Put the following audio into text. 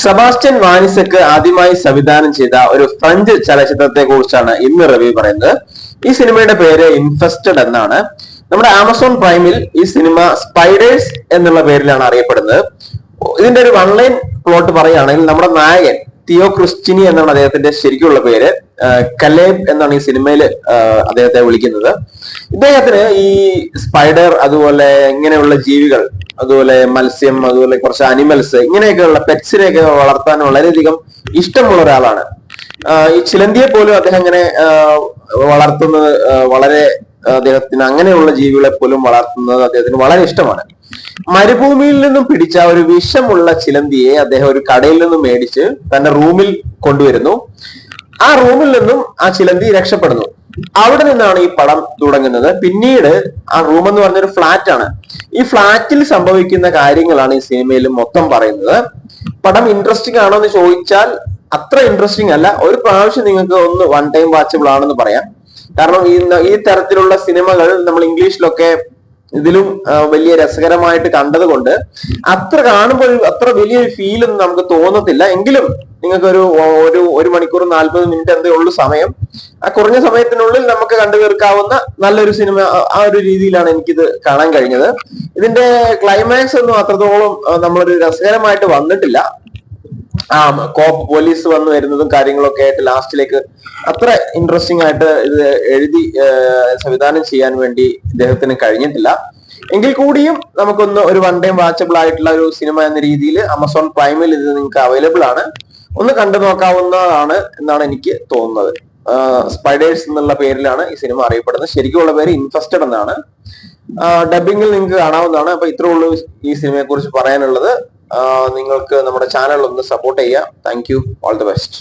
Sebastian വാനിസക്ക് ആദ്യമായി സംവിധാനം ചെയ്ത ഒരു ഫ്രഞ്ച് ചലച്ചിത്രത്തെ കുറിച്ചാണ് ഇന്ന് റിവ്യൂ പറയുന്നത്. ഈ സിനിമയുടെ പേര് ഇൻഫെസ്റ്റഡ് എന്നാണ്. നമ്മുടെ ആമസോൺ പ്രൈമിൽ ഈ സിനിമ സ്പൈഡേഴ്സ് എന്നുള്ള പേരിലാണ് അറിയപ്പെടുന്നത്. ഇതിന്റെ ഒരു വൺലൈൻ പ്ലോട്ട് പറയുകയാണെങ്കിൽ നമ്മുടെ നായകൻ തിയോ ക്രിസ്റ്റിനി എന്നാണ് അദ്ദേഹത്തിന്റെ ശരിക്കുള്ള പേര്. കലേബ് എന്നാണ് ഈ സിനിമയിൽ അദ്ദേഹത്തെ വിളിക്കുന്നത്. ഇദ്ദേഹത്തിന് ഈ സ്പൈഡർ, അതുപോലെ ഇങ്ങനെയുള്ള ജീവികൾ, അതുപോലെ മത്സ്യം, അതുപോലെ കുറച്ച് അനിമൽസ്, ഇങ്ങനെയൊക്കെയുള്ള പെറ്റ്സിനെയൊക്കെ വളർത്താൻ വളരെയധികം ഇഷ്ടമുള്ള ഒരാളാണ്. ഈ ചിലന്തിയെ പോലും അദ്ദേഹം ഇങ്ങനെ വളർത്തുന്നത് വളരെ അദ്ദേഹത്തിന് അങ്ങനെയുള്ള ജീവികളെ പോലും വളർത്തുന്നത് അദ്ദേഹത്തിന് വളരെ ഇഷ്ടമാണ്. മരുഭൂമിയിൽ നിന്നും പിടിച്ച ഒരു വിഷമുള്ള ചിലന്തിയെ അദ്ദേഹം ഒരു കടയിൽ നിന്നും മേടിച്ച് തന്റെ റൂമിൽ കൊണ്ടുവരുന്നു. ആ റൂമിൽ നിന്നും ആ ചിലന്തി രക്ഷപ്പെടുന്നു. അവിടെ നിന്നാണ് ഈ പടം തുടങ്ങുന്നത്. പിന്നീട് ആ റൂം എന്ന് പറഞ്ഞൊരു ഫ്ലാറ്റ് ആണ്. ഈ ഫ്ലാറ്റിൽ സംഭവിക്കുന്ന കാര്യങ്ങളാണ് ഈ സിനിമയിൽ മൊത്തം പറയുന്നത്. പടം ഇൻട്രസ്റ്റിംഗ് ആണോ എന്ന് ചോദിച്ചാൽ അത്ര ഇൻട്രസ്റ്റിംഗ് അല്ല. ഒരു പ്രാവശ്യം നിങ്ങൾക്ക് ഒന്ന് വൺ ടൈം വാച്ചബിൾ ആണെന്ന് പറയാം. കാരണം ഈ തരത്തിലുള്ള സിനിമകൾ നമ്മൾ ഇംഗ്ലീഷിലൊക്കെ ഇതിലും വലിയ രസകരമായിട്ട് കണ്ടതുകൊണ്ട് അത്ര കാണുമ്പോൾ അത്ര വലിയൊരു ഫീൽ ഒന്നും നമുക്ക് തോന്നത്തില്ല. എങ്കിലും നിങ്ങൾക്ക് ഒരു മണിക്കൂർ 40 മിനിറ്റ് എന്തേ ഉള്ളൂ സമയം. ആ കുറഞ്ഞ സമയത്തിനുള്ളിൽ നമുക്ക് കണ്ടു തീർക്കാവുന്ന നല്ലൊരു സിനിമ. ആ ഒരു രീതിയിലാണ് എനിക്കിത് കാണാൻ കഴിഞ്ഞത്. ഇതിന്റെ ക്ലൈമാക്സ് ഒന്നും അത്രത്തോളം നമ്മളൊരു രസകരമായിട്ട് വന്നിട്ടില്ല. പോലീസ് വന്നു വരുന്നതും കാര്യങ്ങളൊക്കെ ആയിട്ട് ലാസ്റ്റിലേക്ക് അത്ര ഇൻട്രസ്റ്റിംഗ് ആയിട്ട് ഇത് എഴുതി സംവിധാനം ചെയ്യാൻ വേണ്ടി ഇദ്ദേഹത്തിന് കഴിഞ്ഞിട്ടില്ല. എങ്കിൽ കൂടിയും നമുക്കൊന്ന് ഒരു വൺ ടൈം വാച്ചബിൾ ആയിട്ടുള്ള ഒരു സിനിമ എന്ന രീതിയിൽ ആമസോൺ പ്രൈമിൽ ഇത് നിങ്ങൾക്ക് അവൈലബിൾ ആണ്. ഒന്ന് കണ്ടു നോക്കാവുന്നതാണ് എന്നാണ് എനിക്ക് തോന്നുന്നത്. സ്പൈഡേഴ്സ് എന്നുള്ള പേരിലാണ് ഈ സിനിമ അറിയപ്പെടുന്നത്. ശരിക്കുള്ള പേര് ഇൻഫെസ്റ്റഡ് എന്നാണ്. ഡബിങ്ങിൽ നിങ്ങൾക്ക് കാണാവുന്നതാണ്. അപ്പൊ ഇത്രേ ഉള്ളൂ ഈ സിനിമയെ കുറിച്ച് പറയാനുള്ളത്. നിങ്ങൾക്ക് നമ്മുടെ ചാനൽ ഒന്ന് സപ്പോർട്ട് ചെയ്യാം. Thank you. All the best.